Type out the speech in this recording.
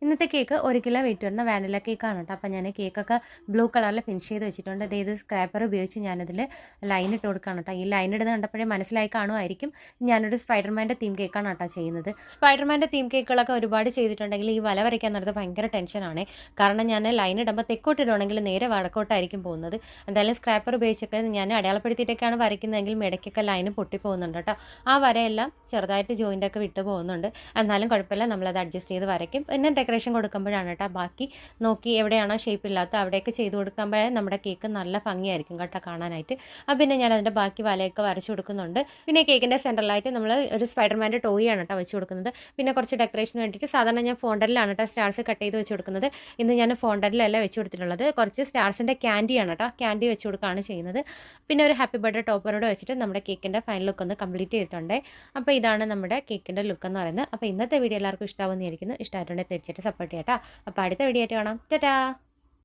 ഇന്നത്തെ cake 1 kilo weight വരുന്ന vanilla കേക്കാണ് കേട്ടോ. അപ്പോൾ ഞാൻ കേക്കൊക്കെ ബ്ലൂ കളറിൽ ഫിനിഷ് ചെയ്ത് വെച്ചിട്ടുണ്ട്. ഇത് സ്ക്രാപ്പർ ഉപയോഗിച്ച് ഞാനതിൽ ലൈൻ ഇട്ട് കൊടുക്കുകയാണ് കേട്ടോ. ഈ ലൈൻ ഇടുന്നത് കണ്ടപ്പോഴേ മനസ്സിലായി കാണുമായിരിക്കും. ഞാനൊരു സ്പൈഡർമാൻ്റെ തീം കേക്കാണ് കേട്ടോ ചെയ്യുന്നത്. സ്പൈഡർമാൻ്റെ തീം കേക്കുകളൊക്കെ ഒരുപാട് ചെയ്തിട്ടുണ്ടെങ്കിൽ ഈ വല വരയ്ക്കാൻ നേരത്ത് ഭയങ്കര ടെൻഷനാണ്. കാരണം ഞാൻ ലൈൻ ഇടുമ്പോൾ തെക്കോട്ടിടുവാണെങ്കിൽ നേരെ വടക്കോട്ടായിരിക്കും പോകുന്നത്. എന്തായാലും സ്ക്രാപ്പർ ഉപയോഗിച്ചൊക്കെ ഞാൻ അടയാളപ്പെടുത്തിയിട്ടൊക്കെയാണ് വരയ്ക്കുന്നതെങ്കിൽ ഇടയ്ക്കൊക്കെ ലൈന് പൊട്ടിപ്പോകുന്നുണ്ട് കേട്ടോ. ആ വരയെല്ലാം ചെറുതായിട്ട് ജോയിൻ്റൊക്കെ വിട്ട് പോകുന്നുണ്ട്. എന്നാലും കുഴപ്പമില്ല, നമ്മളത് അഡ്ജസ്റ്റ് ചെയ്ത് വരയ്ക്കും. പിന്നെ ഡെക്കറേഷൻ കൊടുക്കുമ്പോഴാണ് കേട്ടോ ബാക്കി നോക്കി എവിടെയാണോ ഷേപ്പ് ഇല്ലാത്ത അവിടെയൊക്കെ ചെയ്ത് കൊടുക്കുമ്പോഴേ നമ്മുടെ കേക്ക് നല്ല ഭംഗിയായിരിക്കും കേട്ടോ കാണാനായിട്ട്. അപ്പം പിന്നെ ഞാൻ അതിൻ്റെ ബാക്കി വലയൊക്കെ വരച്ചു കൊടുക്കുന്നുണ്ട്. പിന്നെ കേക്കിൻ്റെ സെൻറ്ററിലായിട്ട് നമ്മൾ ഒരു സ്പൈഡർമാൻ്റെ ടോയാണ് കേട്ടോ വെച്ച് കൊടുക്കുന്നത്. പിന്നെ കുറച്ച് ഡെക്കറേഷന് വേണ്ടിയിട്ട് സാധാരണ ഞാൻ ഫോണ്ടലിലാണ് കേട്ടോ സ്റ്റാർസ് കട്ട് ചെയ്ത് വെച്ച് കൊടുക്കുന്നത്. ഇന്ന് ഞാൻ ഫോണ്ടലിലല്ല വെച്ച് കൊടുത്തിട്ടുള്ളത്, കുറച്ച് സ്റ്റാർസിൻ്റെ ക്യാൻഡിയാണ് കേട്ടോ, ക്യാൻഡി വെച്ച് കൊടുക്കുകയാണ് ചെയ്യുന്നത്. പിന്നെ ഒരു ഹാപ്പി ബർത്ത്ഡേ ടോപ്പറോട് വെച്ചിട്ട് നമ്മുടെ കേക്കിൻ്റെ ഫൈനൽ ലുക്ക് ഒന്ന് കംപ്ലീറ്റ് ചെയ്തിട്ടുണ്ട്. അപ്പോൾ ഇതാണ് നമ്മുടെ കേക്കിൻ്റെ ലുക്ക് എന്ന് പറയുന്നത്. അപ്പോൾ ഇന്നത്തെ വീഡിയോ എല്ലാവർക്കും ഇഷ്ടമാവുമെന്ന് വിചാരിക്കുന്നു. ഇഷ്ടമായിട്ടുണ്ടെങ്കിൽ തീർച്ചയായിട്ടും സപ്പോർട്ട് ചെയ്യാം കേട്ടോ. അപ്പോൾ അടുത്ത വീഡിയോ ആയിട്ട് കാണാം. ടാറ്റാ.